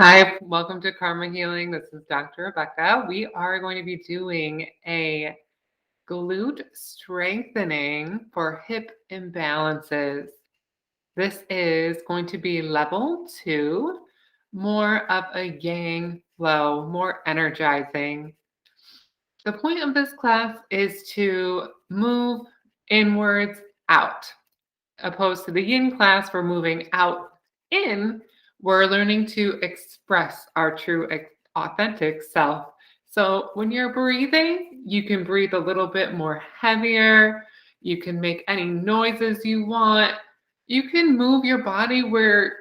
Hi, welcome to Karma Healing. This is Dr. Rebecca. We are going to be doing a glute strengthening for hip imbalances. This is going to be level 2, more of a yang flow, more energizing. The point of this class is to move inwards out, opposed to the yin class, we're moving out in. We're learning to express our true, authentic self. So when you're breathing, you can breathe a little bit more heavier. You can make any noises you want. You can move your body where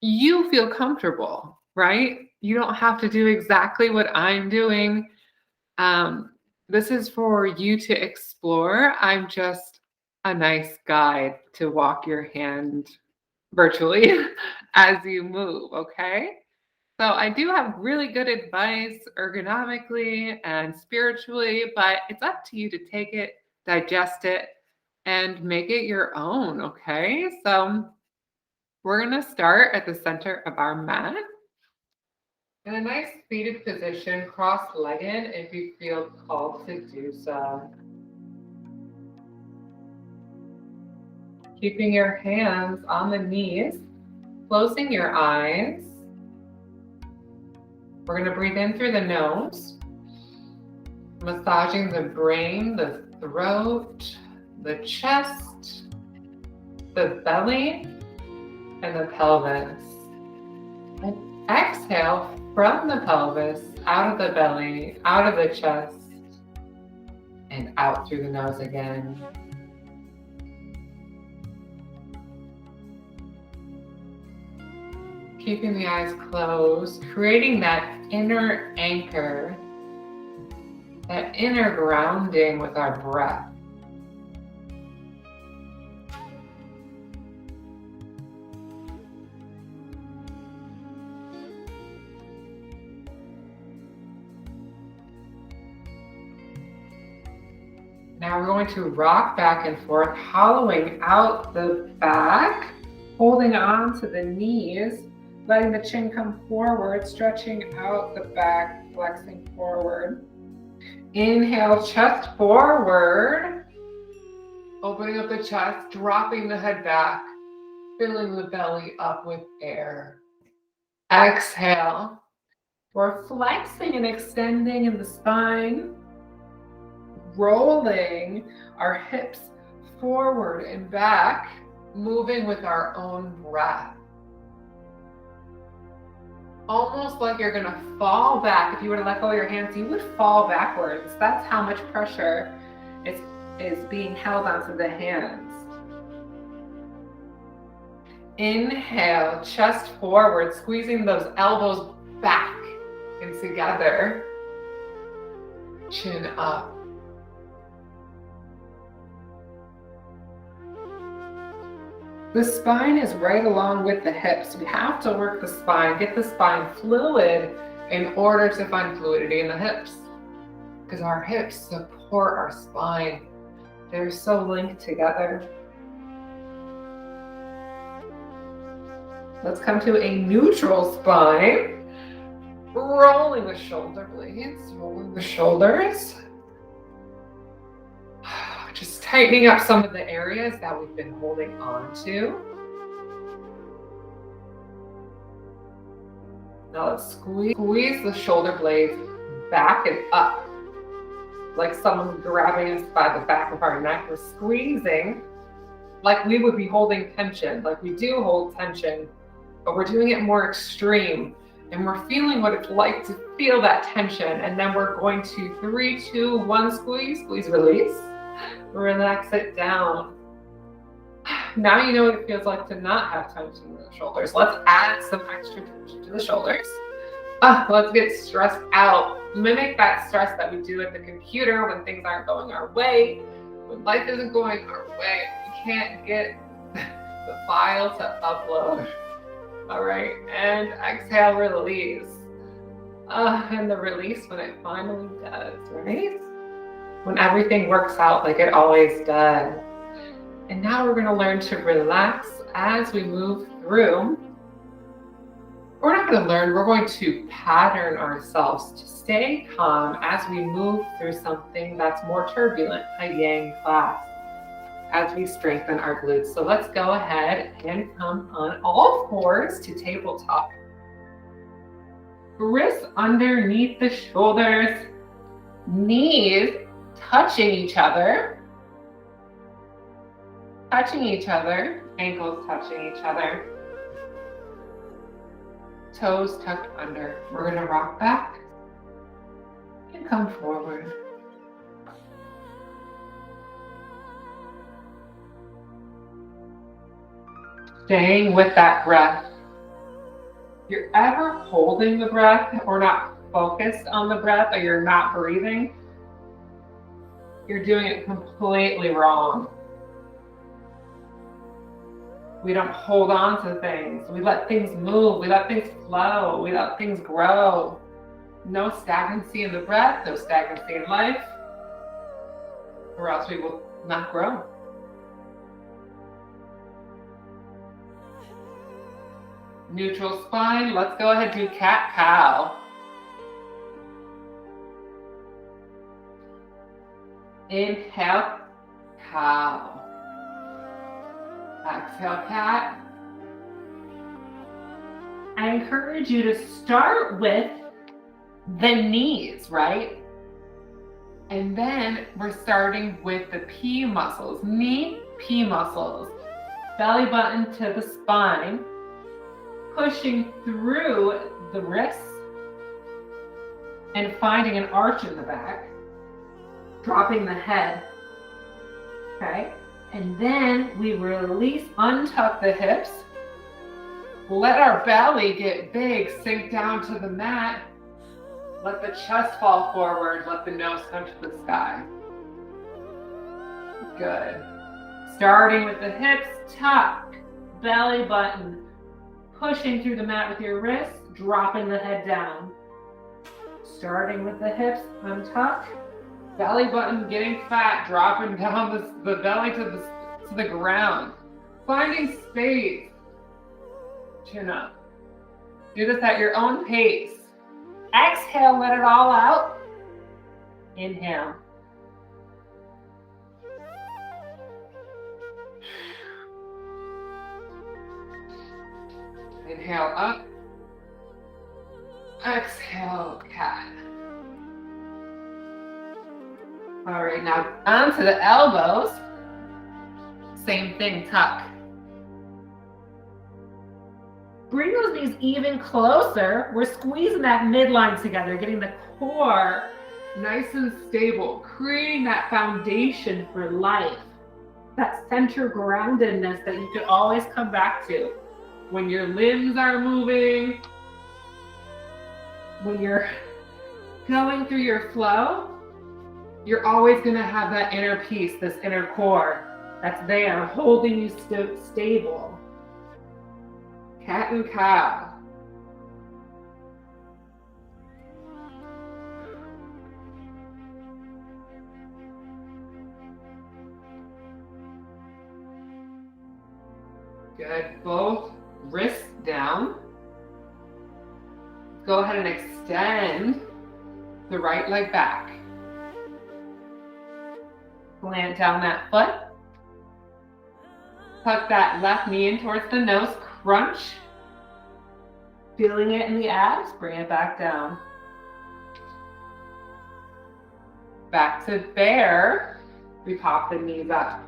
you feel comfortable, right? You don't have to do exactly what I'm doing. This is for you to explore. I'm just a nice guide to walk your hand virtually as you move, okay? So I do have really good advice ergonomically and spiritually, but it's up to you to take it, digest it, and make it your own, okay? So we're gonna start at the center of our mat. In a nice seated position, cross-legged if you feel called to do so. Keeping your hands on the knees, closing your eyes. We're going to breathe in through the nose, massaging the brain, the throat, the chest, the belly, and the pelvis. And exhale from the pelvis, out of the belly, out of the chest, and out through the nose again. Keeping the eyes closed, creating that inner anchor, that inner grounding with our breath. Now we're going to rock back and forth, hollowing out the back, holding on to the knees, letting the chin come forward, stretching out the back, flexing forward. Inhale, chest forward, opening up the chest, dropping the head back, filling the belly up with air. Exhale, we're flexing and extending in the spine, rolling our hips forward and back, moving with our own breath. Almost like you're gonna fall back. If you were to let go of your hands, you would fall backwards. That's how much pressure is being held onto the hands. Inhale, chest forward, squeezing those elbows back and together. Chin up. The spine is right along with the hips. We have to work the spine, get the spine fluid in order to find fluidity in the hips. Because our hips support our spine. They're so linked together. Let's come to a neutral spine. Rolling the shoulder blades, rolling the shoulders. Just tightening up some of the areas that we've been holding on to. Now let's squeeze the shoulder blades back and up. Like someone's grabbing us by the back of our neck. We're squeezing like we would be holding tension, like we do hold tension, but we're doing it more extreme. And we're feeling what it's like to feel that tension. And then we're going to 3, 2, 1, squeeze, squeeze, release. Relax it down. Now you know what it feels like to not have tension in the shoulders. Let's add some extra tension to the shoulders. Let's get stressed out. Mimic that stress that we do at the computer when things aren't going our way. When life isn't going our way, we can't get the file to upload. All right, and exhale, release. And the release when it finally does, right? When everything works out like it always does. And now we're going to learn to relax as we move through. we're not going to learn, we're going to pattern ourselves to stay calm as we move through something that's more turbulent, a yang class, as we strengthen our glutes. So let's go ahead and come on all fours to tabletop. Wrists underneath the shoulders, knees touching each other, ankles touching each other, toes tucked under. We're going to rock back and come forward. Staying with that breath. If you're ever holding the breath or not focused on the breath, or you're not breathing, you're doing it completely wrong. We don't hold on to things. We let things move. We let things flow. We let things grow. No stagnancy in the breath, no stagnancy in life, or else we will not grow. Neutral spine. Let's go ahead and do cat-cow. Inhale, cow. Exhale, cat. I encourage you to start with the knees, right? And then we're starting with the P muscles, knee P muscles. Belly button to the spine, pushing through the wrists and finding an arch in the back, dropping the head, okay? And then we release, untuck the hips, let our belly get big, sink down to the mat, let the chest fall forward, let the nose come to the sky. Good. Starting with the hips, tuck, belly button, pushing through the mat with your wrists, dropping the head down. Starting with the hips, untuck, belly button getting fat, dropping down the belly to the ground. Finding space. Chin up. Do this at your own pace. Exhale, let it all out. Inhale. Inhale up. Exhale, cat. All right, now onto the elbows. Same thing, tuck. Bring those knees even closer. We're squeezing that midline together, getting the core nice and stable, creating that foundation for life, that center groundedness that you can always come back to. When your limbs are moving, when you're going through your flow, you're always going to have that inner peace, this inner core that's there holding you stable. Cat and cow. Good. Both wrists down. Go ahead and extend the right leg back. Plant down that foot. Tuck that left knee in towards the nose. Crunch. Feeling it in the abs. Bring it back down. Back to bear. We pop the knees up.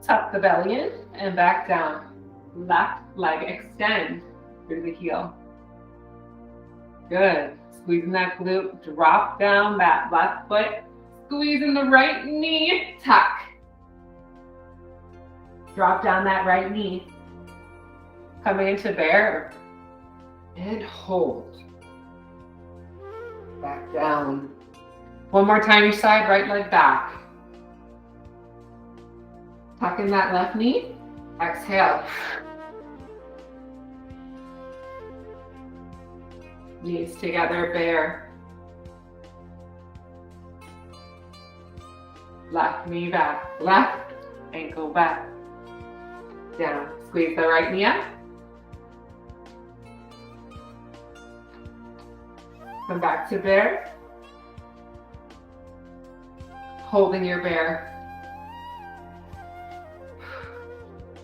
Tuck the belly in and back down. Left leg extend through the heel. Good. Squeezing that glute. Drop down that left foot. Squeezing the right knee. Tuck. Drop down that right knee. Coming into bear. And hold. Back down. One more time each side. Right leg back. Tuck in that left knee. Exhale. Knees together, bear. Left knee back. Left ankle back. Down. Squeeze the right knee up. Come back to bear. Holding your bear.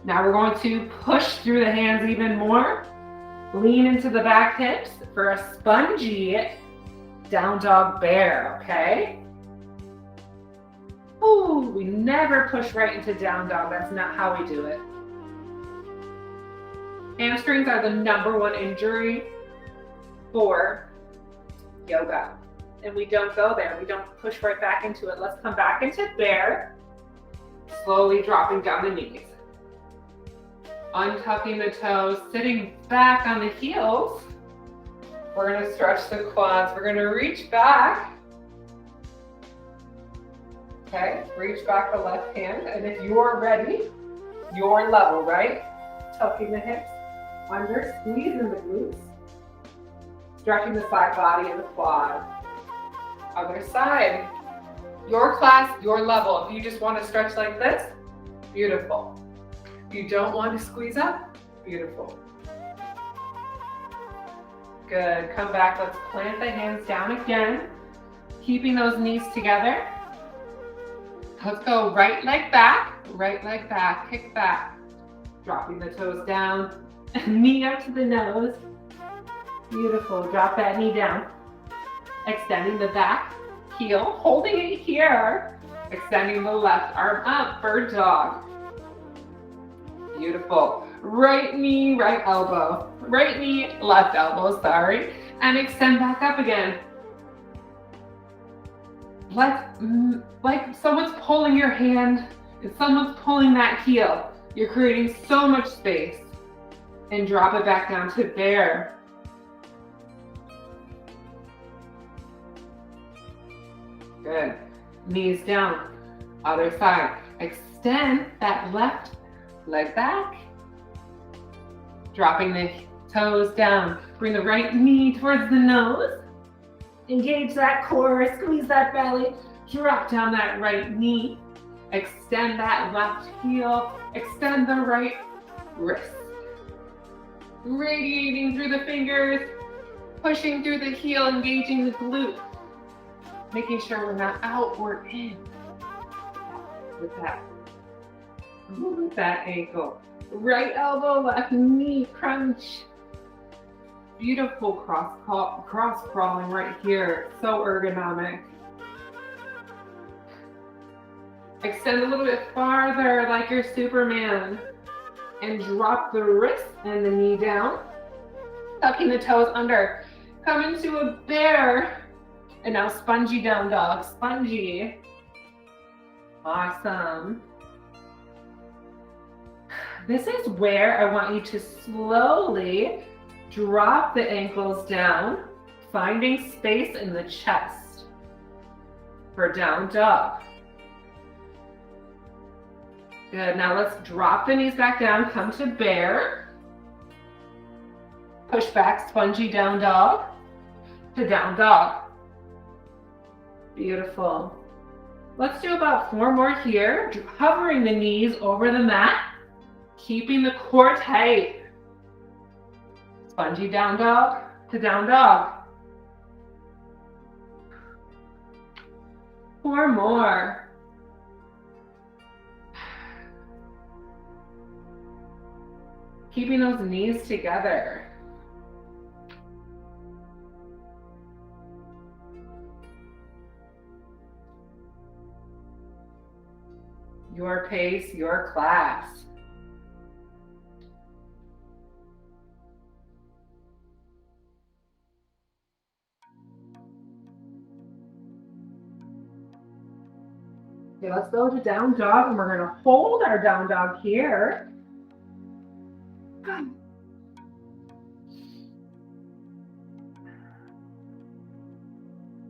Now we're going to push through the hands even more. Lean into the back hips for a spongy down dog bear, okay? Ooh, we never push right into down dog. That's not how we do it. Hamstrings are the #1 injury for yoga. And we don't go there. We don't push right back into it. Let's come back into bear. Slowly dropping down the knees. Untucking the toes, sitting back on the heels. We're gonna stretch the quads. We're gonna reach back. Okay, reach back the left hand. And if you're ready, your level, right? Tucking the hips under, squeezing the glutes. Stretching the side body and the quad. Other side. Your class, your level. If you just want to stretch like this, beautiful. If you don't want to squeeze up, beautiful. Good, come back, let's plant the hands down again. Keeping those knees together. Let's go right leg back, kick back. Dropping the toes down, knee up to the nose. Beautiful, drop that knee down. Extending the back heel, holding it here. Extending the left arm up, bird dog. Beautiful. Right knee, right elbow. Right knee, left elbow, sorry. And extend back up again. Like someone's pulling your hand and someone's pulling that heel. You're creating so much space. And drop it back down to bear. Good. Knees down. Other side. Extend that left leg back. Dropping the toes down. Bring the right knee towards the nose. Engage that core. Squeeze that belly. Drop down that right knee. Extend that left heel. Extend the right wrist. Radiating through the fingers. Pushing through the heel. Engaging the glute. Making sure we're not out, we're in. With that. With that ankle. Right elbow, left knee, crunch. Beautiful cross crawling right here. So ergonomic. Extend a little bit farther like you're Superman. And drop the wrist and the knee down. Tucking the toes under. Come into a bear. And now spongy down dog, spongy. Awesome. This is where I want you to slowly drop the ankles down, finding space in the chest for down dog. Good, now let's drop the knees back down, come to bear. Push back, spongy down dog to down dog. Beautiful. Let's do about 4 more here, hovering the knees over the mat, keeping the core tight. Spongy down dog to down dog. 4 more. Keeping those knees together. Your pace, your class. Okay, let's go to down dog, and we're going to hold our down dog here.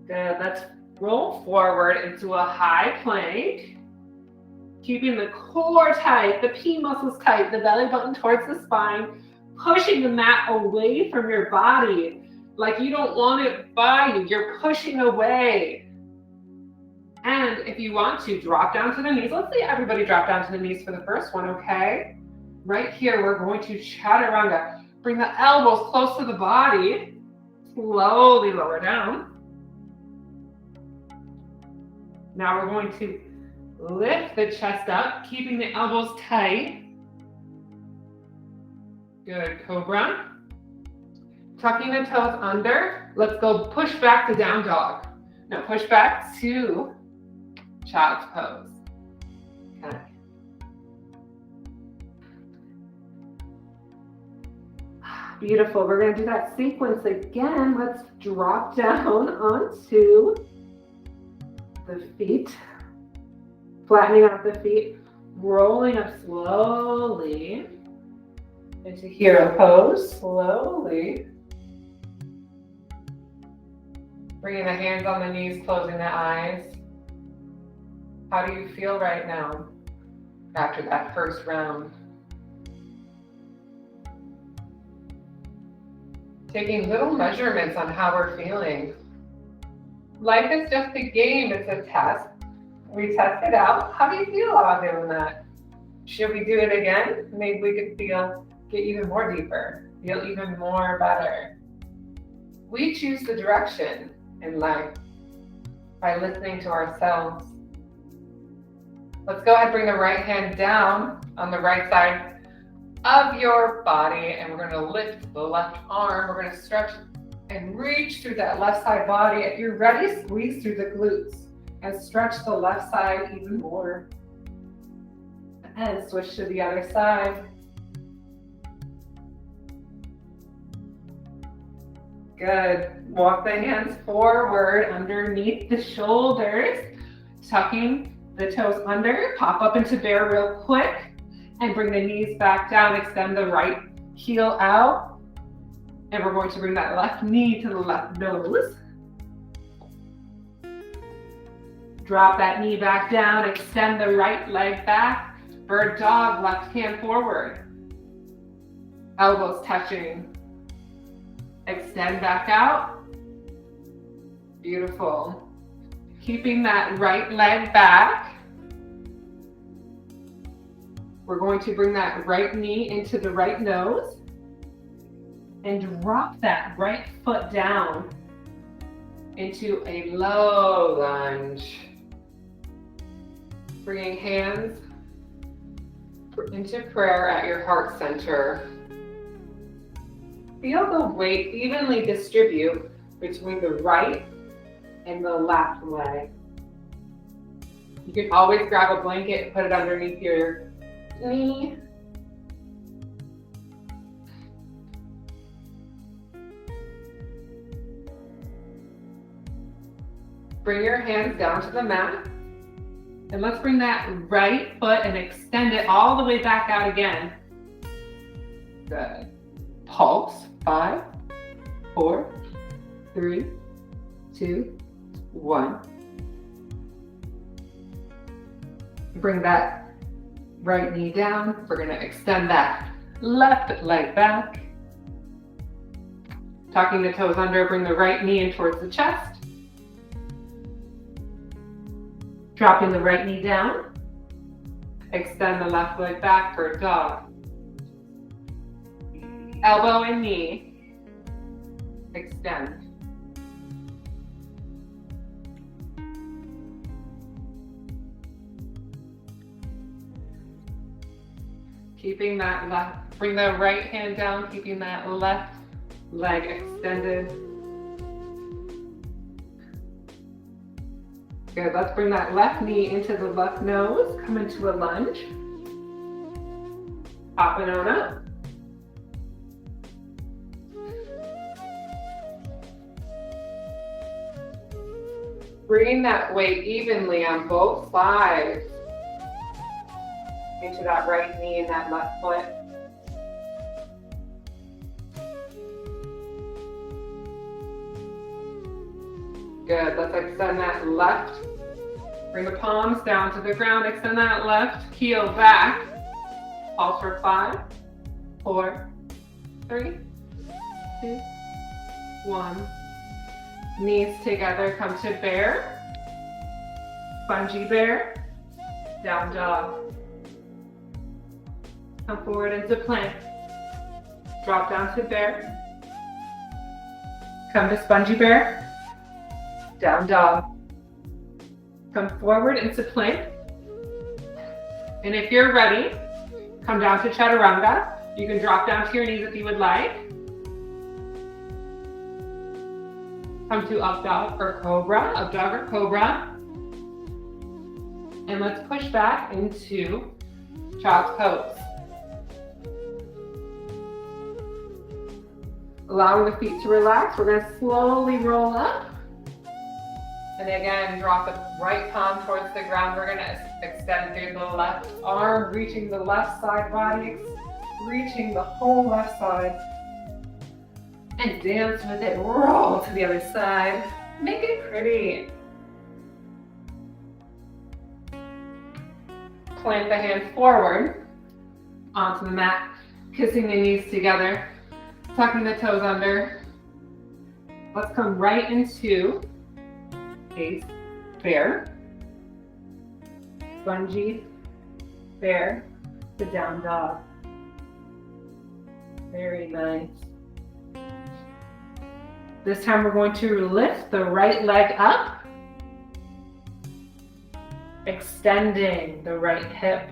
Good, let's roll forward into a high plank. Keeping the core tight, the P muscles tight, the belly button towards the spine, pushing the mat away from your body. Like you don't want it by you, you're pushing away. And if you want to, drop down to the knees. Let's see everybody drop down to the knees for the first one, okay? Right here, we're going to chaturanga. Bring the elbows close to the body. Slowly lower down. Now we're going to lift the chest up, keeping the elbows tight. Good, Cobra. Tucking the toes under. Let's go push back to down dog. Now push back to child's pose. Okay. Beautiful. We're going to do that sequence again. Let's drop down onto the feet, flattening out the feet, rolling up slowly into hero pose, slowly. Bringing the hands on the knees, closing the eyes. How do you feel right now after that first round? Taking little measurements on how we're feeling. Life is just a game, it's a test. We test it out. How do you feel about doing that? Should we do it again? Maybe we could get even more deeper, feel even more better. We choose the direction in life by listening to ourselves. Let's go ahead and bring the right hand down on the right side of your body, and we're going to lift the left arm. We're going to stretch and reach through that left side body. If you're ready, squeeze through the glutes and stretch the left side even more. And switch to the other side. Good. Walk the hands forward underneath the shoulders, tucking the toes under. Pop up into bear real quick and bring the knees back down. Extend the right heel out. And we're going to bring that left knee to the left nose. Drop that knee back down. Extend the right leg back. Bird dog, left hand forward. Elbows touching. Extend back out. Beautiful. Keeping that right leg back. We're going to bring that right knee into the right nose and drop that right foot down into a low lunge. Bringing hands into prayer at your heart center. Feel the weight evenly distribute between the right and the left leg. You can always grab a blanket and put it underneath your knee. Bring your hands down to the mat. And let's bring that right foot and extend it all the way back out again. Good. Pulse. 5, 4, 3, 2, 1. Bring that right knee down. We're going to extend that left leg back. Tucking the toes under, bring the right knee in towards the chest. Dropping the right knee down. Extend the left leg back for a dog. Elbow and knee. Extend. Keeping that left, bring the right hand down, keeping that left leg extended. Good, let's bring that left knee into the left nose, come into a lunge. Popping on up. Bringing that weight evenly on both sides into that right knee and that left foot. Good, let's extend that left. Bring the palms down to the ground, extend that left heel back. Pulse for 5, 4, 3, 2, 1. Knees together, come to bear. Spongy bear. Down dog. Come forward into plank. Drop down to bear. Come to spongy bear, down dog. Come forward into plank. And if you're ready, come down to chaturanga. You can drop down to your knees if you would like. Come to up dog or cobra. And let's push back into child's pose. Allowing the feet to relax, we're going to slowly roll up. And again, drop the right palm towards the ground. We're going to extend through the left arm, reaching the left side body, reaching the whole left side. And dance with it, roll to the other side. Make it pretty. Plant the hands forward onto the mat, kissing the knees together, tucking the toes under. Let's come right into a bear, spongy bear to down dog. Very nice. This time we're going to lift the right leg up, extending the right hip,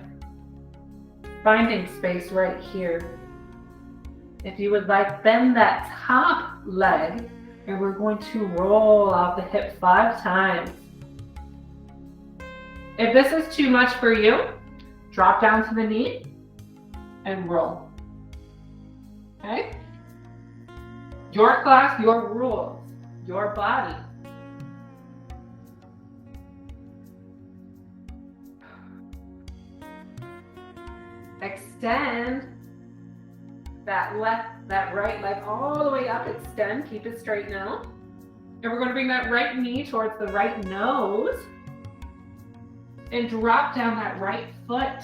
finding space right here. If you would like, bend that top leg, and we're going to roll out the hip 5 times. If this is too much for you, drop down to the knee and roll. Okay? Your class, your rules, your body. Extend that right leg all the way up, extend, keep it straight now. And we're going to bring that right knee towards the right nose and drop down that right foot.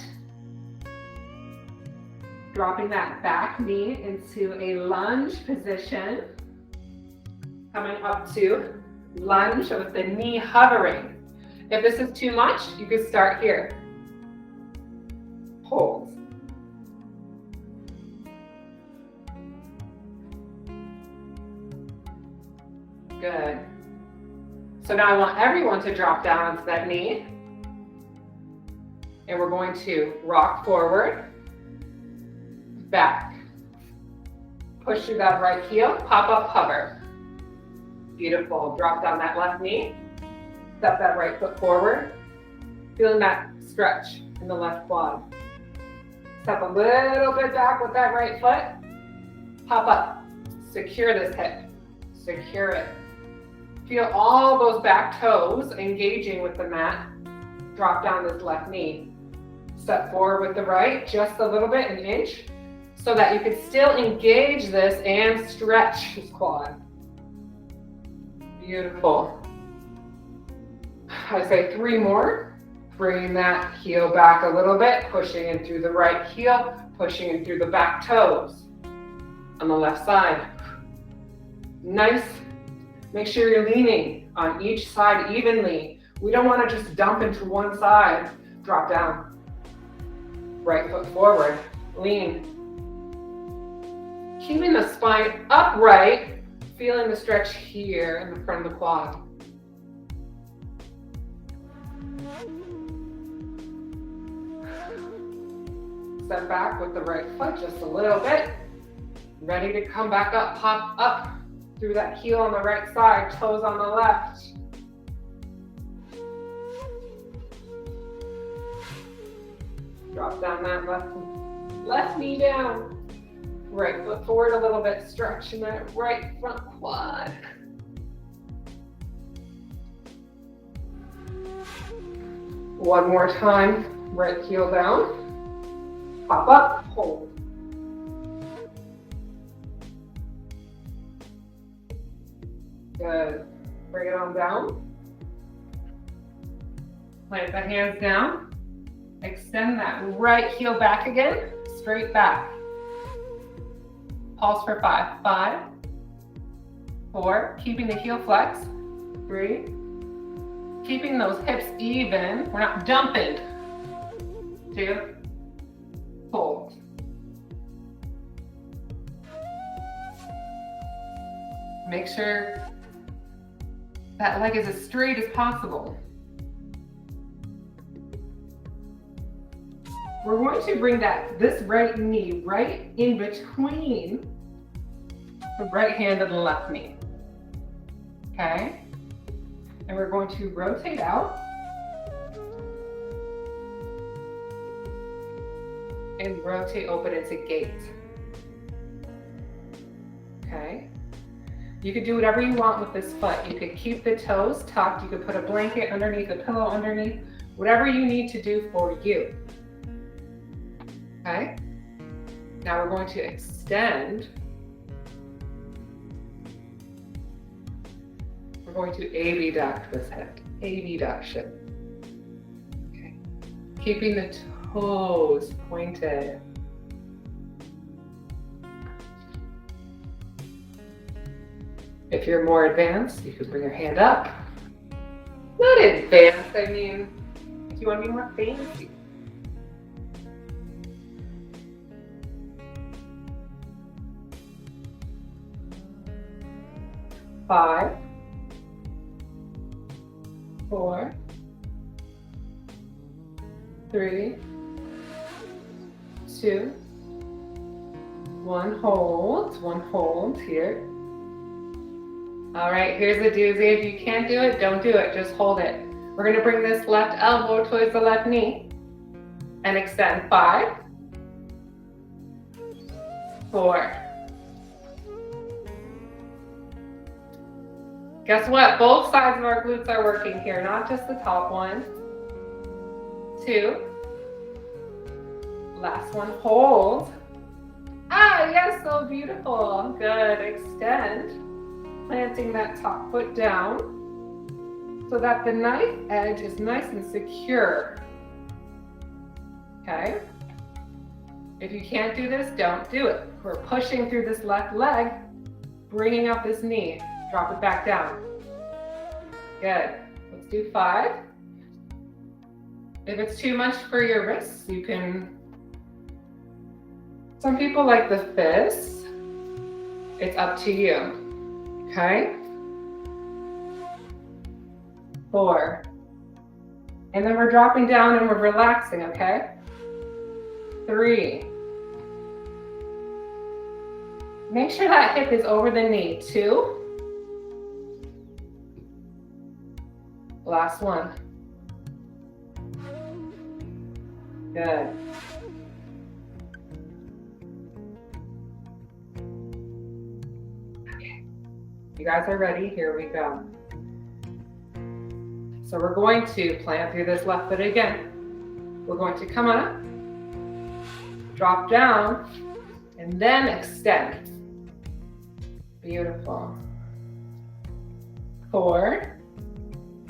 Dropping that back knee into a lunge position. Coming up to lunge with the knee hovering. If this is too much, you can start here. Hold. Good. So now I want everyone to drop down onto that knee. And we're going to rock forward, back. Push through that right heel, pop up, hover. Beautiful. Drop down that left knee. Step that right foot forward. Feeling that stretch in the left quad. Step a little bit back with that right foot. Pop up. Secure this hip. Secure it. Feel all those back toes engaging with the mat. Drop down this left knee. Step forward with the right, just a little bit, 1 inch, so that you can still engage this and stretch this quad. Beautiful. I say 3 more. Bringing that heel back a little bit, pushing in through the right heel, pushing in through the back toes on the left side. Nice. Make sure you're leaning on each side evenly. We don't want to just dump into one side. Drop down. Right foot forward. Lean. Keeping the spine upright, feeling the stretch here in the front of the quad. Step back with the right foot just a little bit. Ready to come back up, pop up through that heel on the right side, toes on the left. Drop down that left knee down. Right foot forward a little bit, stretching that right front quad. One more time, right heel down. Pop up, hold. Good. Bring it on down. Plant the hands down. Extend that right heel back again, straight back. Pulse for 5. 5, 4, keeping the heel flex. 3, keeping those hips even. We're not dumping. 2, hold. Make sure that leg is as straight as possible. We're going to bring this right knee right in between the right hand and the left knee. Okay? And we're going to rotate out and rotate open into gate. Okay? You could do whatever you want with this foot. You could keep the toes tucked. You could put a blanket underneath, a pillow underneath, whatever you need to do for you. Okay? Now we're going to extend. We're going to abduct this hip, abduction. Okay. Keeping the toes pointed. If you're more advanced, you could bring your hand up. Not advanced, I mean, if you want to be more fancy. Five, 4, 3, 2, 1. Hold here. All right, here's the doozy. If you can't do it, don't do it. Just hold it. We're going to bring this left elbow towards the left knee and extend. 5, 4. Guess what? Both sides of our glutes are working here, not just the top one. 2. Last one, hold. Ah, yes, so beautiful. Good, extend. Planting that top foot down so that the knife edge is nice and secure. Okay? If you can't do this, don't do it. We're pushing through this left leg, bringing up this knee. Drop it back down. Good. Let's do 5. If it's too much for your wrists, you can, some people like the fists. It's up to you. Okay? 4. And then we're dropping down and we're relaxing, okay? 3. Make sure that hip is over the knee. 2. Last one. Good. Okay. You guys are ready? Here we go. So we're going to plant through this left foot again. We're going to come up, drop down, and then extend. Beautiful. 4.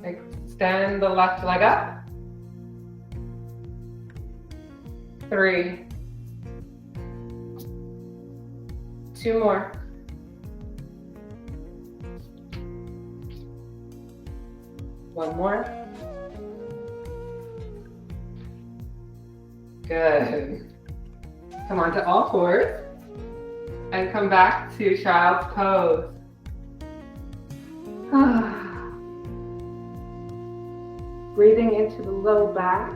Extend the left leg up. 3. 2 more. 1 more. Good. Come on to all fours and come back to child's pose. Breathing into the low back.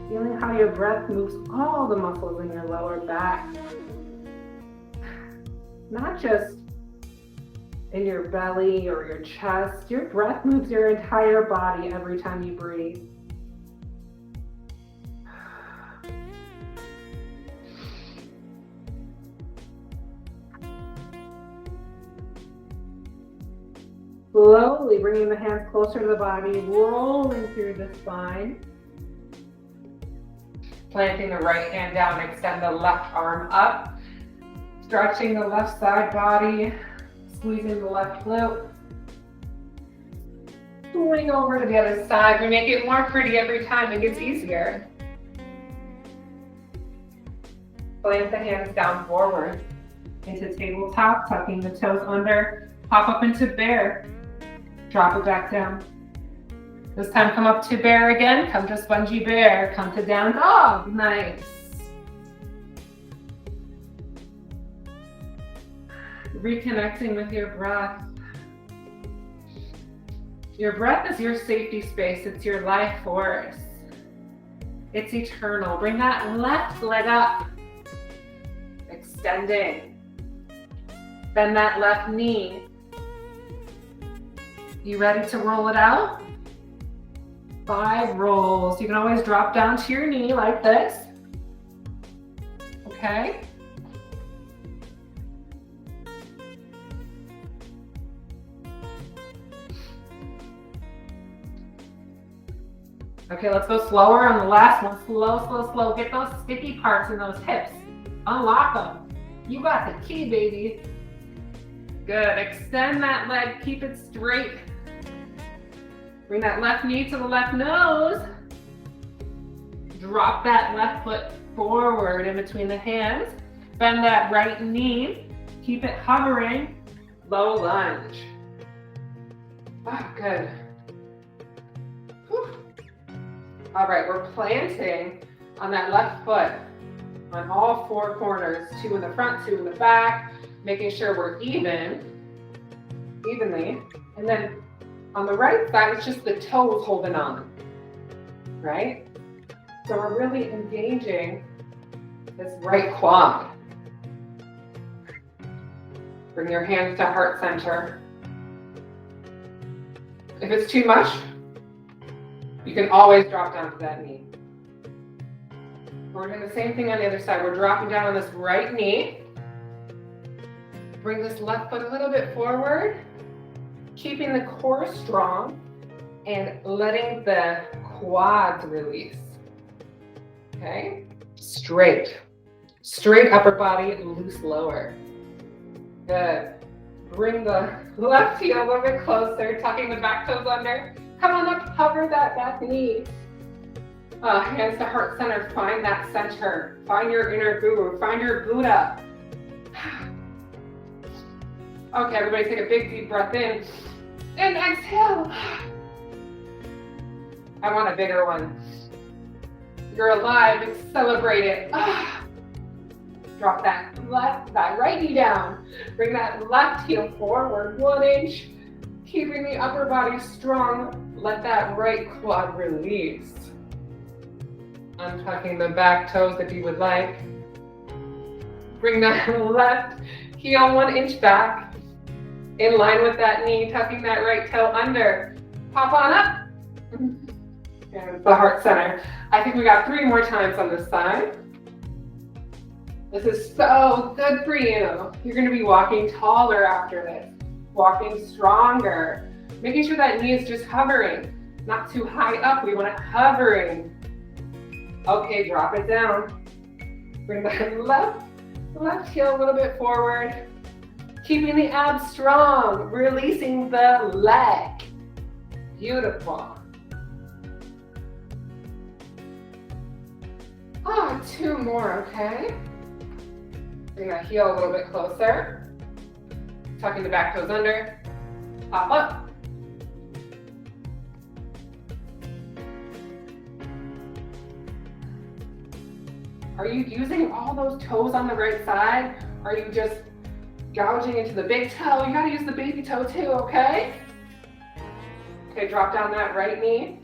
Feeling how your breath moves all the muscles in your lower back. Not just in your belly or your chest. Your breath moves your entire body every time you breathe. Slowly bringing the hands closer to the body, rolling through the spine. Planting the right hand down, extend the left arm up. Stretching the left side body, squeezing the left glute. Swing over to the other side. We make it more pretty every time, it gets easier. Plant the hands down forward into tabletop, tucking the toes under. Pop up into bear. Drop it back down. This time come up to bear again. Come to spongy bear. Come to down dog. Nice. reconnecting with your breath. Your breath is your safety space. It's your life force. It's eternal. Bring that left leg up. Extending. Bend that left knee. You ready to roll it out? 5 rolls. You can always drop down to your knee like this. Okay? Okay, let's go slower on the last one. Slow, slow, slow. Get those sticky parts in those hips. Unlock them. You got the key, baby. Good. Extend that leg. Keep it straight. Bring that left knee to the left nose. Drop that left foot forward in between the hands. Bend that right knee. Keep it hovering. Low lunge. Oh, good. Whew. All right, we're planting on that left foot on all 4 corners. 2 in the front, 2 in the back. Making sure we're evenly. And then on the right side, it's just the toes holding on, right? So we're really engaging this right quad. Bring your hands to heart center. If it's too much, you can always drop down to that knee. We're doing the same thing on the other side. We're dropping down on this right knee. Bring this left foot a little bit forward, keeping the core strong and letting the quads release. Okay? Straight. Straight upper body, loose lower. Good. Bring the left heel a little bit closer, tucking the back toes under. Come on up, hover that back knee. Hands to heart center, find that center. Find your inner guru, find your Buddha. Okay, everybody take a big deep breath in and exhale. I want a bigger one. You're alive, celebrate it. Drop that right knee down. Bring that left heel forward 1 inch. Keeping the upper body strong. Let that right quad release. Untucking the back toes if you would like. Bring that left heel 1 inch back. In line with that knee, tucking that right toe under. Pop on up. And the heart center. I think we got 3 more times on this side. This is so good for you. You're going to be walking taller after this. Walking stronger. Making sure that knee is just hovering. Not too high up. We want it hovering. Okay, drop it down. Bring that left heel a little bit forward. Keeping the abs strong. Releasing the leg. Beautiful. 2 more, okay? Bring that heel a little bit closer. Tucking the back toes under. Pop up. Are you using all those toes on the right side? Are you just gouging into the big toe? You gotta use the baby toe too, okay? Okay, drop down that right knee.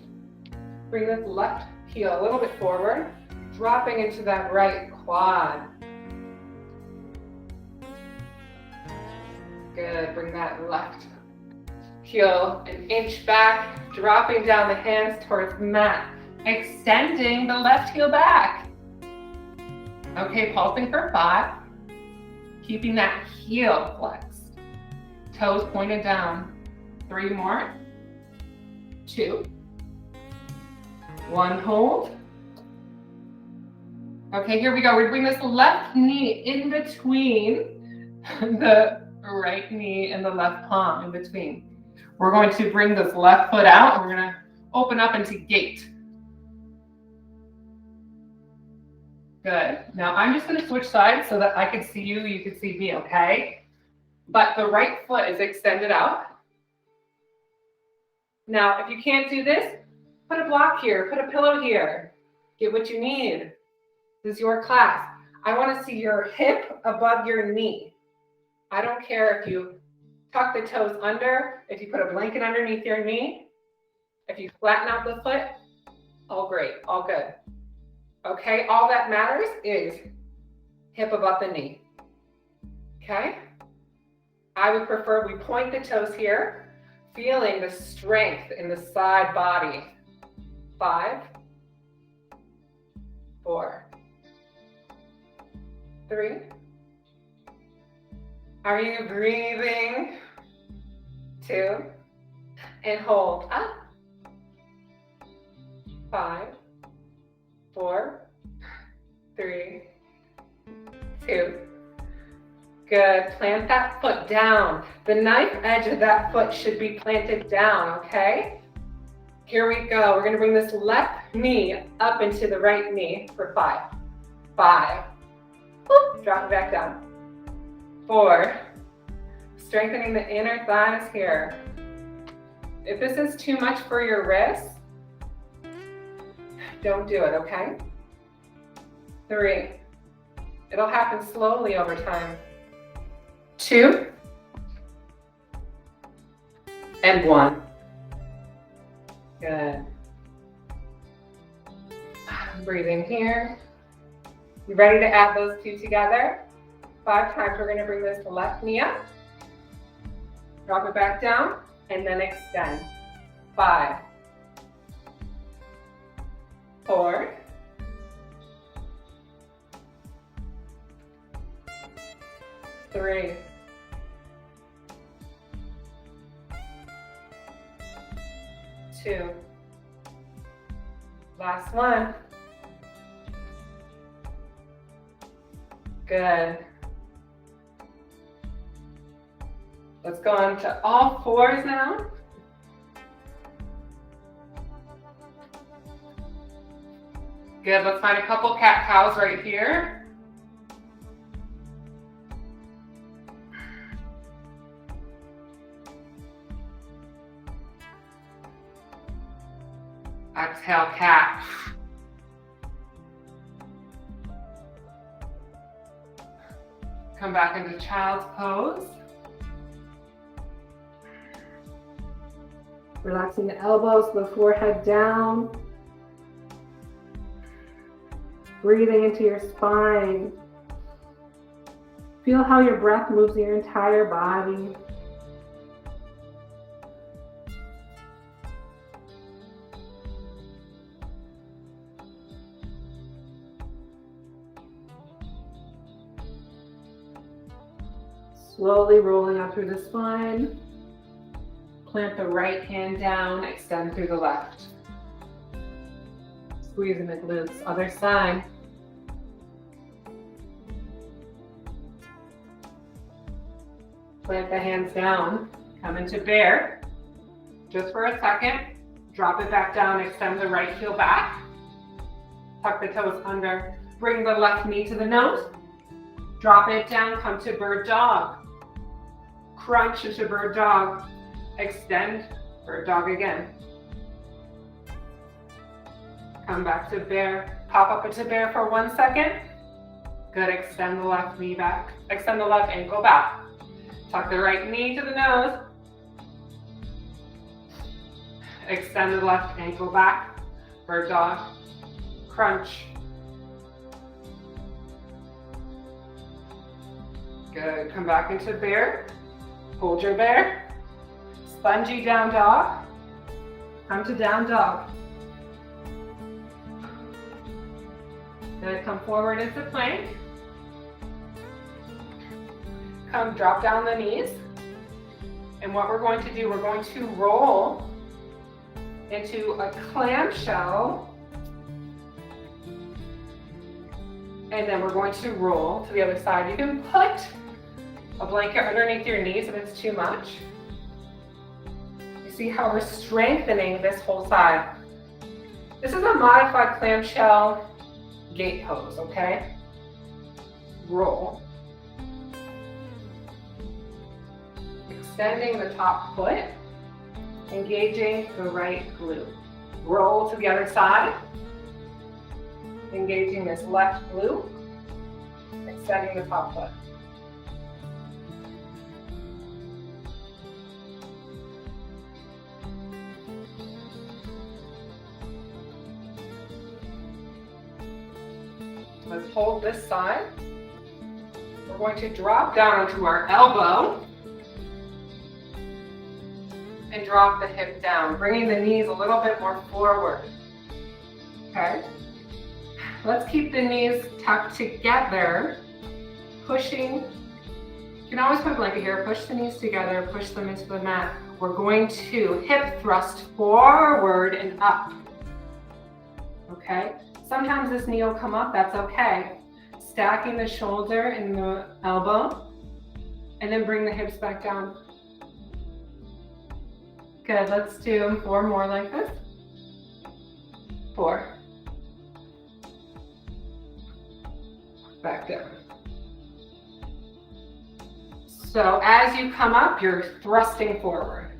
Bring this left heel a little bit forward. Dropping into that right quad. Good, bring that left heel 1 inch back, dropping down the hands towards mat, extending the left heel back. Okay, pulsing for 5, keeping that heel flexed, toes pointed down. 3 more, 2, 1, hold. Okay, here we go. We're bringing this left knee in between the right knee and the left palm in between. We're going to bring this left foot out and we're going to open up into gate. Good. Now I'm just going to switch sides so that I can see you, you can see me, okay? But the right foot is extended out. Now, if you can't do this, put a block here, put a pillow here. Get what you need. This is your class. I want to see your hip above your knee. I don't care if you tuck the toes under, if you put a blanket underneath your knee, if you flatten out the foot, all great, all good. Okay, all that matters is hip above the knee. Okay? I would prefer we point the toes here, feeling the strength in the side body. 5, 4, 3. Are you breathing? 2, and hold up. 5, 4, 3, 2. Good. Plant that foot down. The knife edge of that foot should be planted down, okay? Here we go. We're going to bring this left knee up into the right knee for 5. 5. Whoop, drop it back down. 4. Strengthening the inner thighs here. If this is too much for your wrists, don't do it, okay? 3. It'll happen slowly over time. 2, and 1. Good. Breathing here. You ready to add those 2 together? 5 times. We're going to bring this left knee up. Drop it back down, and then extend. 5, 4, 3, 2. Last one. Good. Let's go on to all 4s now. Good. Let's find a couple cat-cows right here. Exhale, cat. Come back into child's pose. Relaxing the elbows, the forehead down. Breathing into your spine. Feel how your breath moves your entire body. Slowly rolling up through the spine. Plant the right hand down, extend through the left. Squeezing the glutes, other side. Plant the hands down, come into bear. Just for a second, drop it back down, extend the right heel back. Tuck the toes under, bring the left knee to the nose. Drop it down, come to bird dog. Crunch into bird dog. Extend, bird dog again. Come back to bear. Pop up into bear for 1 second. Good, extend the left knee back. Extend the left ankle back. Tuck the right knee to the nose. Extend the left ankle back. Bird dog. Crunch. Good, come back into bear. Hold your bear. Spongy down dog. Come to down dog. Then come forward into plank. Come drop down the knees. And what we're going to do, we're going to roll into a clamshell. And then we're going to roll to the other side. You can put a blanket underneath your knees if it's too much. You see how we're strengthening this whole side. This is a modified clamshell gate pose, okay? Roll. Extending the top foot, engaging the right glute. Roll to the other side, engaging this left glute, extending the top foot. Let's hold this side. We're going to drop down onto our elbow and drop the hip down, bringing the knees a little bit more forward. Okay? Let's keep the knees tucked together, pushing. You can always put a blanket here, push the knees together, push them into the mat. We're going to hip thrust forward and up. Okay? Sometimes this knee will come up, that's okay. Stacking the shoulder and the elbow, and then bring the hips back down. Good, let's do 4 more like this. 4. Back down. So as you come up, you're thrusting forward.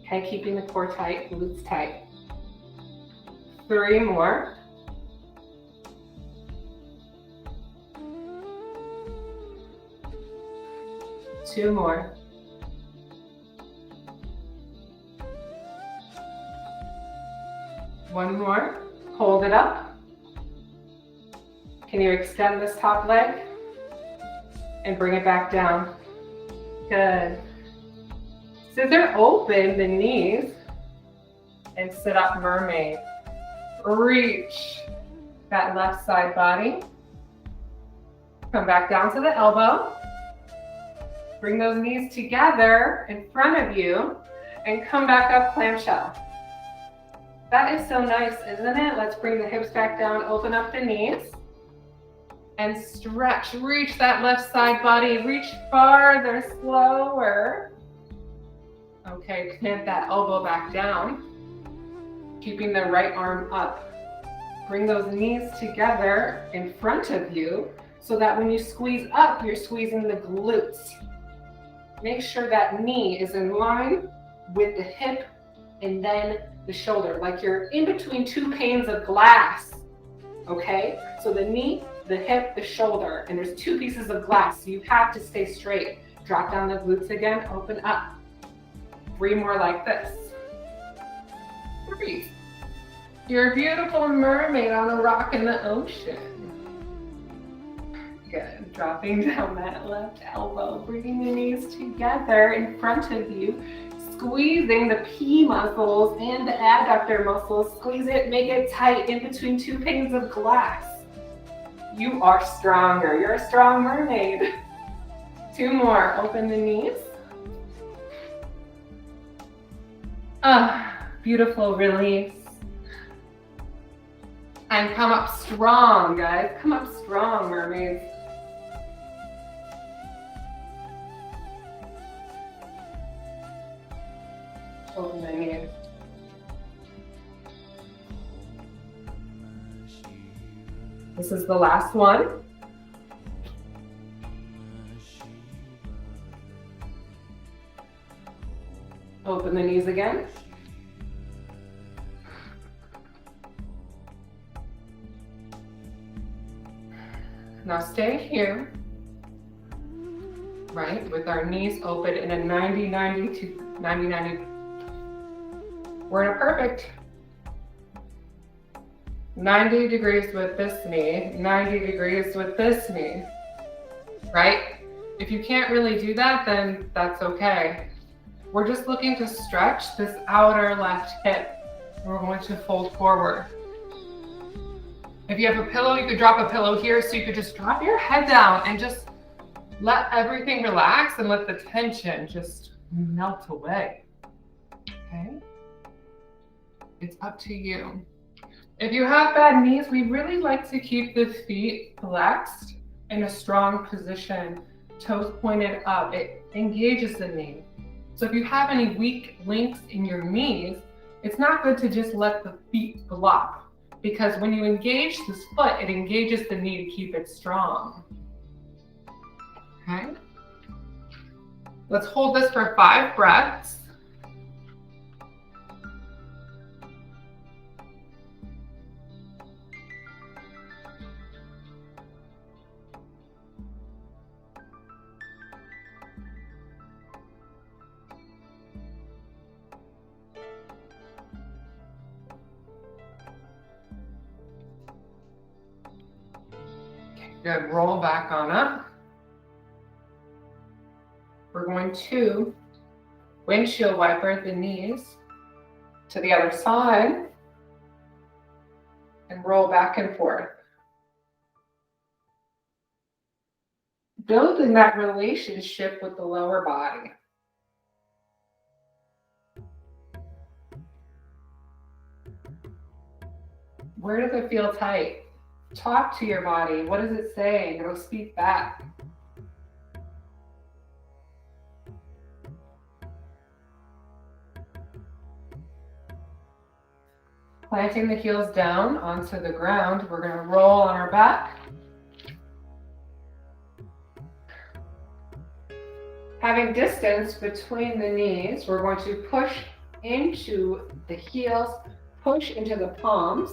Okay, keeping the core tight, glutes tight. 3 more. 2 more. 1 more. Hold it up. Can you extend this top leg and bring it back down? Good. Scissor open the knees and sit up mermaid. Reach that left side body. Come back down to the elbow. Bring those knees together in front of you and come back up clamshell. That is so nice, isn't it? Let's bring the hips back down, open up the knees, and stretch. Reach that left side body, reach farther, slower. Okay, plant that elbow back down, keeping the right arm up. Bring those knees together in front of you so that when you squeeze up, you're squeezing the glutes. Make sure that knee is in line with the hip and then the shoulder, like you're in between 2 panes of glass, okay? So the knee, the hip, the shoulder, and there's 2 pieces of glass, so you have to stay straight. Drop down the glutes again, open up. 3 more like this. 3. You're a beautiful mermaid on a rock in the ocean. Good, dropping down that left elbow, bringing the knees together in front of you, squeezing the P muscles and the adductor muscles. Squeeze it, make it tight in between 2 panes of glass. You are stronger, you're a strong mermaid. 2 more, open the knees. Beautiful release. And come up strong, guys. Come up strong, mermaids. Open the knees. This is the last one. Open the knees again. Now stay here, right, with our knees open in a 90-90 to 90-90. We're in a perfect 90 degrees with this knee, 90 degrees with this knee, right? If you can't really do that, then that's okay. We're just looking to stretch this outer left hip. We're going to fold forward. If you have a pillow, you could drop a pillow here, so you could just drop your head down and just let everything relax and let the tension just melt away, okay? It's up to you. If you have bad knees, we really like to keep the feet flexed in a strong position, toes pointed up. It engages the knee. So if you have any weak links in your knees, it's not good to just let the feet flop, because when you engage this foot, it engages the knee to keep it strong. Okay? Let's hold this for 5 breaths. Good, roll back on up. We're going to windshield wiper the knees to the other side and roll back and forth. Building that relationship with the lower body. Where does it feel tight? Talk to your body. What is it saying? It'll speak back. Planting the heels down onto the ground. We're going to roll on our back. Having distance between the knees, we're going to push into the heels, push into the palms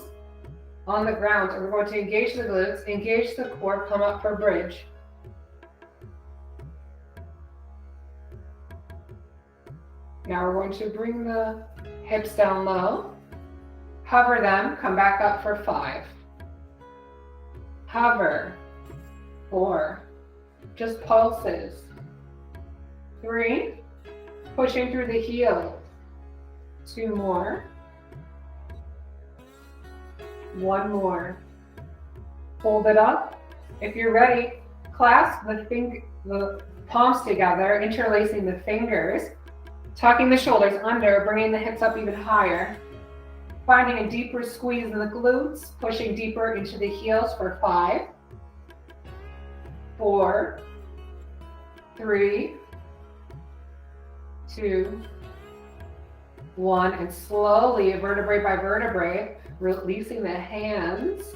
on the ground, and we're going to engage the glutes, engage the core, come up for bridge. Now we're going to bring the hips down low, hover them, come back up for 5. Hover, 4, just pulses. 3, pushing through the heels. 2 more. 1 more. Hold it up. If you're ready, clasp the palms together, interlacing the fingers, tucking the shoulders under, bringing the hips up even higher. Finding a deeper squeeze in the glutes, pushing deeper into the heels for 5, 4, 3, 2, 1, and slowly, vertebrae by vertebrae, releasing the hands,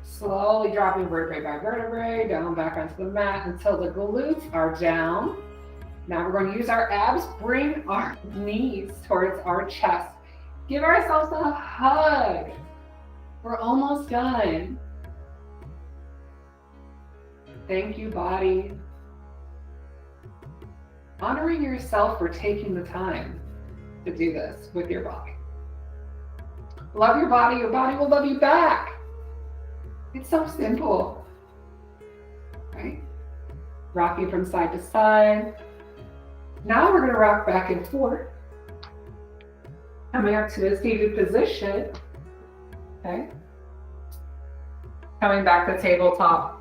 slowly dropping vertebrae by vertebrae, down back onto the mat until the glutes are down. Now we're going to use our abs, bring our knees towards our chest. Give ourselves a hug. We're almost done. Thank you, body. Honoring yourself for taking the time to do this with your body. Love your body will love you back. It's so simple, right? Rocking from side to side. Now we're gonna rock back and forth. Coming up to a seated position, okay? Coming back to tabletop.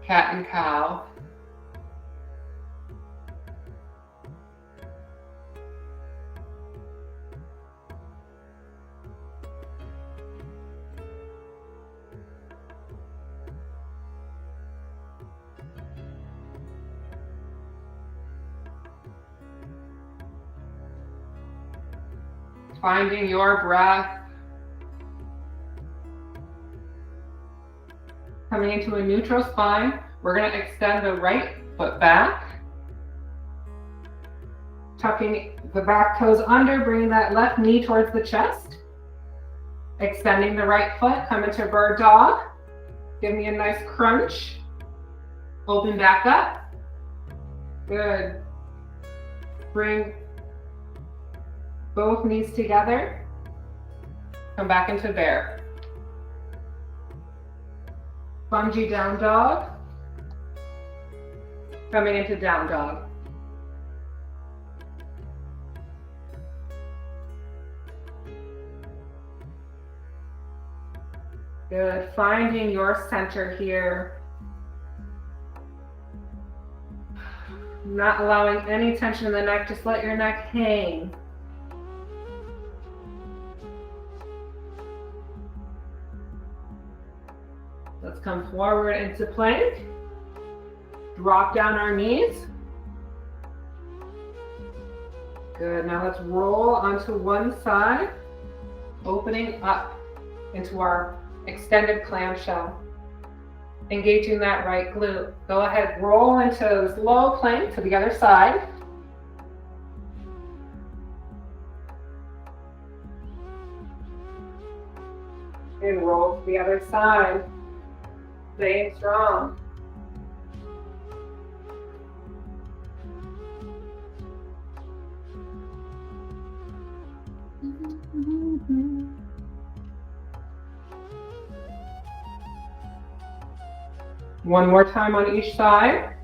Cat and cow. Finding your breath. Coming into a neutral spine, we're going to extend the right foot back. Tucking the back toes under, bringing that left knee towards the chest. Extending the right foot, come into bird dog. Give me a nice crunch. Open back up. Good. Bring both knees together. Come back into bear. Bungee down dog. Coming into down dog. Good. Finding your center here. Not allowing any tension in the neck. Just let your neck hang. Let's come forward into plank. Drop down our knees. Good, now let's roll onto one side, opening up into our extended clamshell. Engaging that right glute. Go ahead, roll into this low plank to the other side. And roll to the other side. Staying strong. One more time on each side.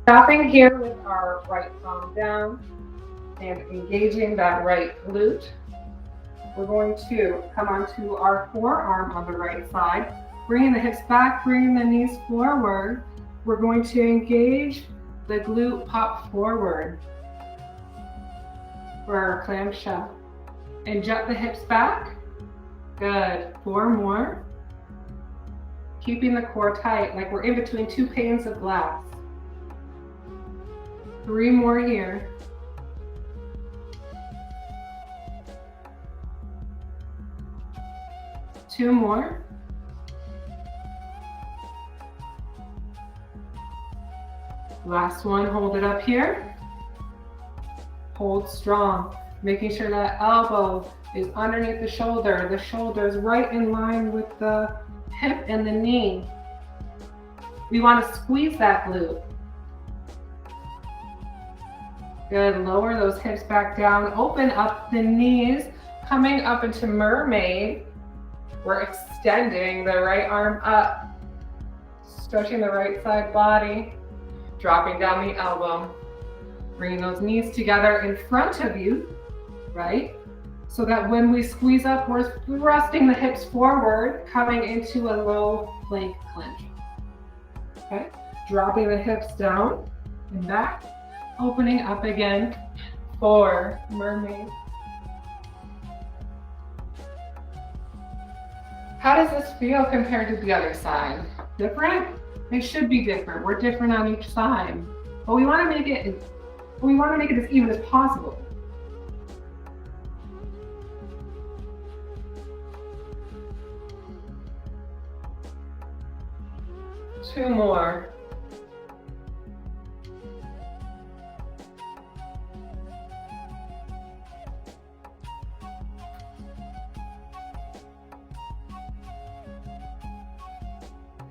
Stopping here with our right palm down and engaging that right glute. We're going to come onto our forearm on the right side, bringing the hips back, bringing the knees forward. We're going to engage the glute pop forward for our clamshell. And jut the hips back. Good. 4 more. Keeping the core tight, like we're in between 2 panes of glass. 3 more here. 2 more. Last one, hold it up here. Hold strong, making sure that elbow is underneath the shoulder is right in line with the hip and the knee. We want to squeeze that glute. Good, lower those hips back down, open up the knees, coming up into mermaid. We're extending the right arm up, stretching the right side body, dropping down the elbow, bringing those knees together in front of you, right? So that when we squeeze up, we're thrusting the hips forward, coming into a low plank clench. Okay, dropping the hips down and back, opening up again for mermaid. How does this feel compared to the other side? Different? It should be different. We're different on each side, but we want to make it as even as possible. Two more.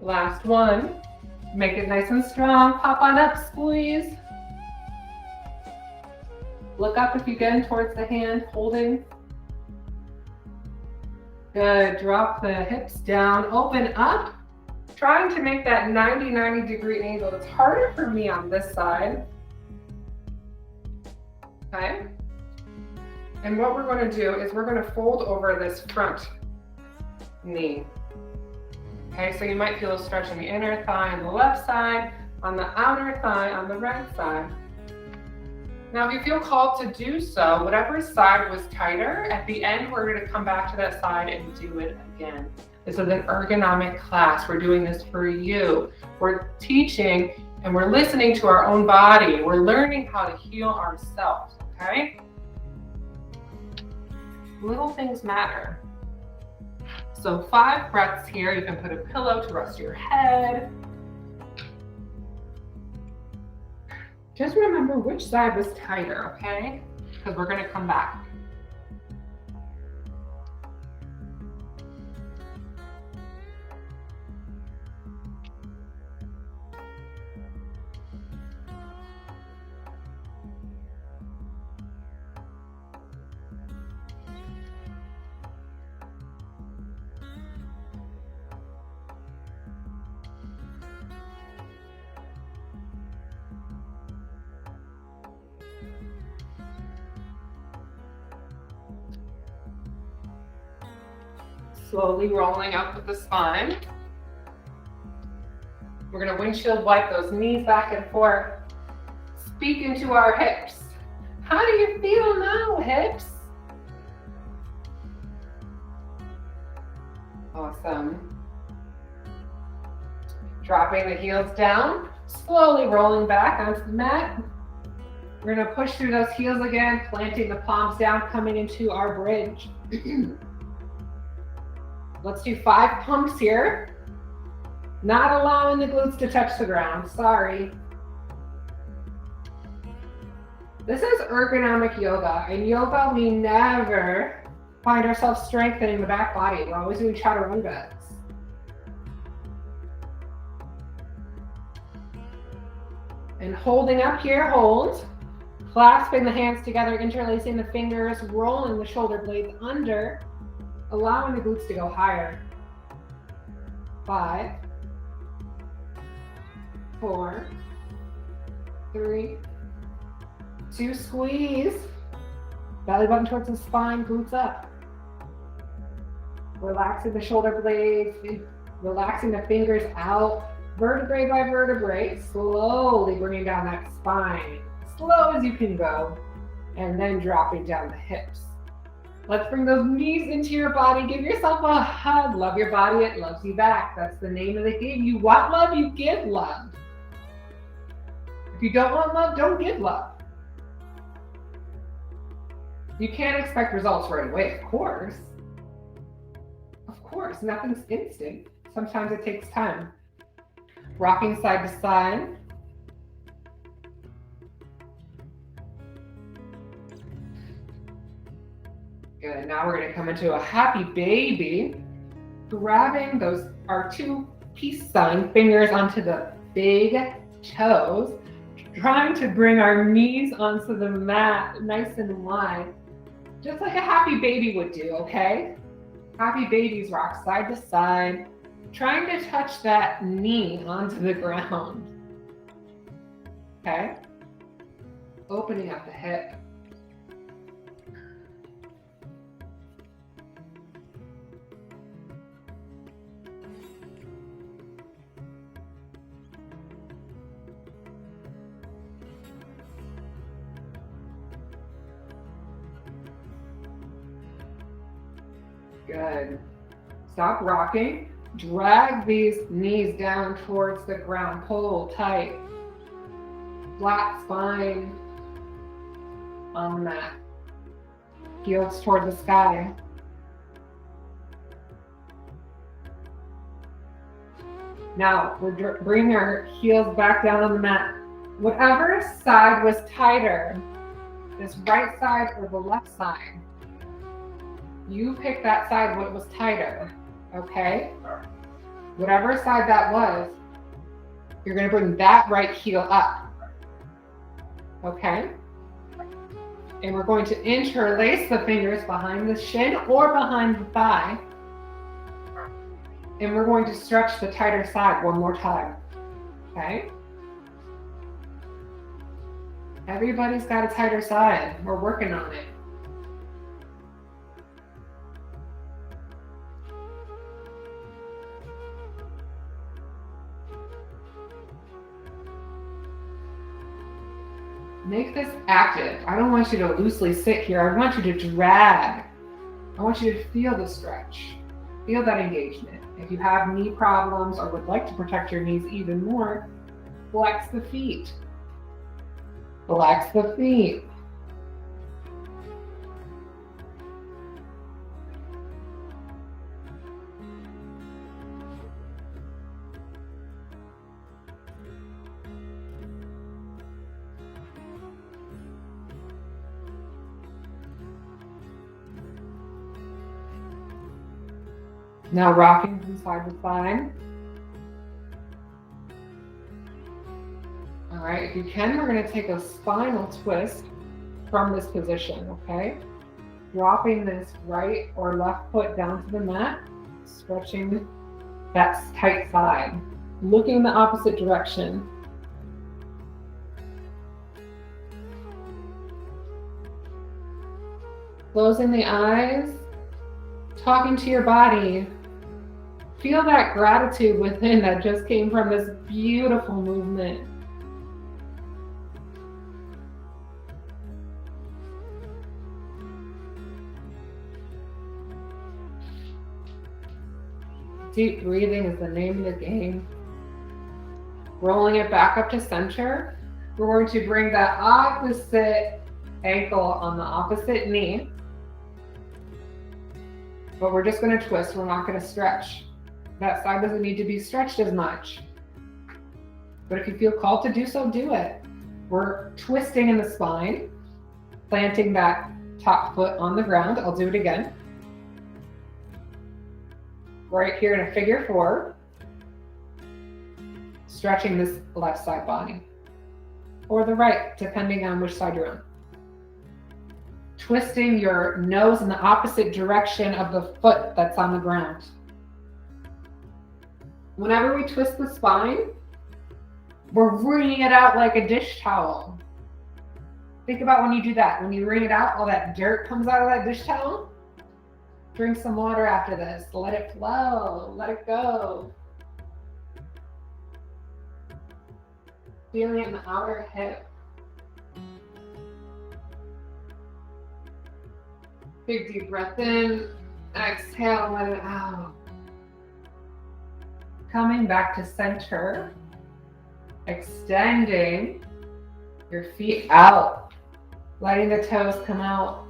Last one. Make it nice and strong. Pop on up, squeeze. Look up if you get in towards the hand, holding. Good, drop the hips down, open up. Trying to make that 90 degree angle. It's harder for me on this side. Okay. And what we're going to do is we're going to fold over this front knee. Okay, so you might feel a stretch in the inner thigh on the left side, on the outer thigh on the right side. Now, if you feel called to do so, whatever side was tighter, at the end, we're going to come back to that side and do it again. This is an ergonomic class. We're doing this for you. We're teaching and we're listening to our own body. We're learning how to heal ourselves, okay? Little things matter. So 5 breaths here. You can put a pillow to rest your head. Just remember which side was tighter, okay? Because we're going to come back. Slowly rolling up with the spine. We're going to windshield wipe those knees back and forth. Speak into our hips. How do you feel now, hips? Awesome. Dropping the heels down, slowly rolling back onto the mat. We're going to push through those heels again, planting the palms down, coming into our bridge. Let's do 5 pumps here. Not allowing the glutes to touch the ground, sorry. This is ergonomic yoga. In yoga, we never find ourselves strengthening the back body. We're always doing chaturangas. And holding up here, hold. Clasping the hands together, interlacing the fingers, rolling the shoulder blades under. allowing the glutes to go higher. 5, 4, 3, 2, squeeze. Belly button towards the spine, glutes up. Relaxing the shoulder blades, relaxing the fingers out, vertebrae by vertebrae, slowly bringing down that spine, slow as you can go, and then dropping down the hips. Let's bring those knees into your body. Give yourself a hug. Love your body, it loves you back. That's the name of the game. You want love, you give love. If you don't want love, don't give love. You can't expect results right away, of course. Of course, nothing's instant. Sometimes it takes time. Rocking side to side. Good, now we're gonna come into a happy baby. Grabbing our 2 peace sign fingers onto the big toes. Trying to bring our knees onto the mat nice and wide. Just like a happy baby would do, okay? Happy babies rock side to side. Trying to touch that knee onto the ground. Okay? Opening up the hip. Good. Stop rocking. Drag these knees down towards the ground. Pull tight. Flat spine on the mat. Heels toward the sky. Now we're bringing our heels back down on the mat. Whatever side was tighter, this right side or the left side, you pick that side what was tighter, okay? Whatever side that was, you're gonna bring that right heel up, okay? And we're going to interlace the fingers behind the shin or behind the thigh. And we're going to stretch the tighter side one more time, okay? Everybody's got a tighter side. We're working on it. Make this active. I don't want you to loosely sit here. I want you to drag. I want you to feel the stretch. Feel that engagement. If you have knee problems or would like to protect your knees even more, flex the feet. Flex the feet. Now rocking from side to side. All right, if you can, we're going to take a spinal twist from this position, okay? Dropping this right or left foot down to the mat, stretching that tight side, looking the opposite direction. Closing the eyes, talking to your body. Feel that gratitude within that just came from this beautiful movement. Deep breathing is the name of the game. Rolling it back up to center. We're going to bring that opposite ankle on the opposite knee. But we're just going to twist. We're not going to stretch. That side doesn't need to be stretched as much. But if you feel called to do so, do it. We're twisting in the spine, planting that top foot on the ground. I'll do it again. Right here in a figure four, stretching this left side body, or the right, depending on which side you're on. twisting your nose in the opposite direction of the foot that's on the ground. Whenever we twist the spine, we're wringing it out like a dish towel. Think about when you do that. When you wring it out, all that dirt comes out of that dish towel. Drink some water after this. Let it flow. Let it go. Feeling it in the outer hip. Big deep breath in. Exhale, let it out. Coming back to center. Extending your feet out. Letting the toes come out.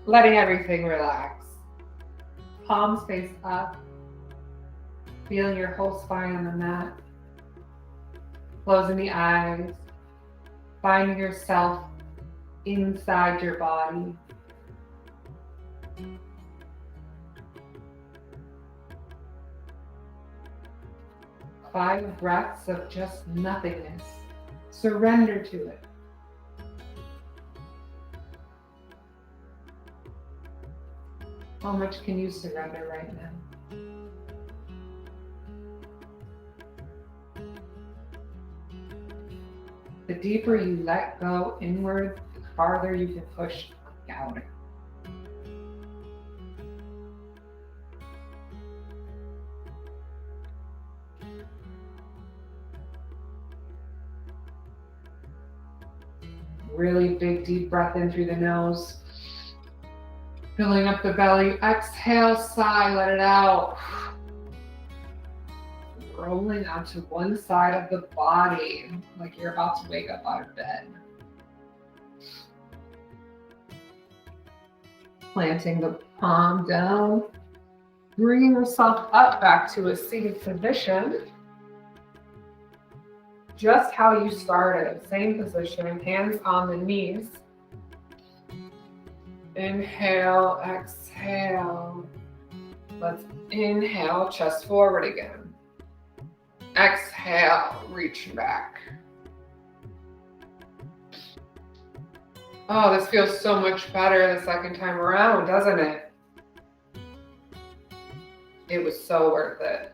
Letting everything relax. Palms face up. Feeling your whole spine on the mat. Closing the eyes. Finding yourself inside your body. Five breaths of just nothingness. Surrender to it. How much can you surrender right now? The deeper you let go inward, the farther you can push out. Really big deep breath in through the nose. Filling up the belly. Exhale, sigh, let it out. Rolling onto one side of the body, like you're about to wake up out of bed. Planting the palm down. Bringing yourself up back to a seated position. Just how you started, same position, hands on the knees. Inhale, exhale. Let's inhale, chest forward again. Exhale, reach back. Oh, this feels so much better the second time around, doesn't it? It was so worth it.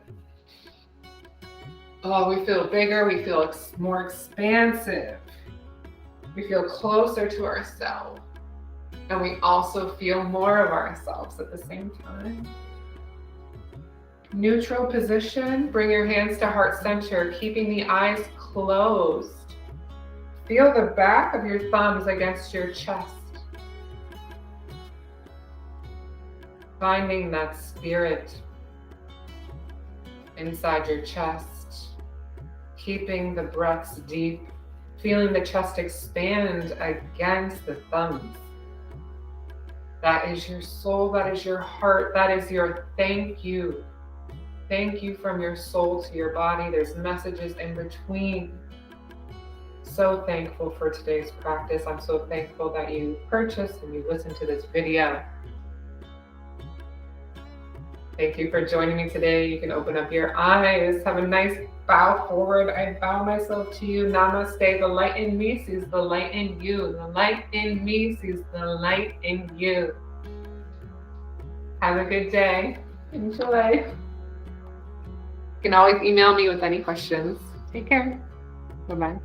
Oh, we feel bigger, we feel more expansive. We feel closer to ourselves. And we also feel more of ourselves at the same time. Neutral position, bring your hands to heart center, keeping the eyes closed. Feel the back of your thumbs against your chest. Finding that spirit inside your chest. Keeping the breaths deep, feeling the chest expand against the thumbs. That is your soul, that is your heart, that is your thank you. Thank you from your soul to your body. There's messages in between. So thankful for today's practice. I'm so thankful that you purchased and you listened to this video. Thank you for joining me today. You can open up your eyes. Have a nice bow forward. I bow myself to you. Namaste. The light in me sees the light in you. The light in me sees the light in you. Have a good day. Enjoy. You can always email me with any questions. Take care. Bye-bye.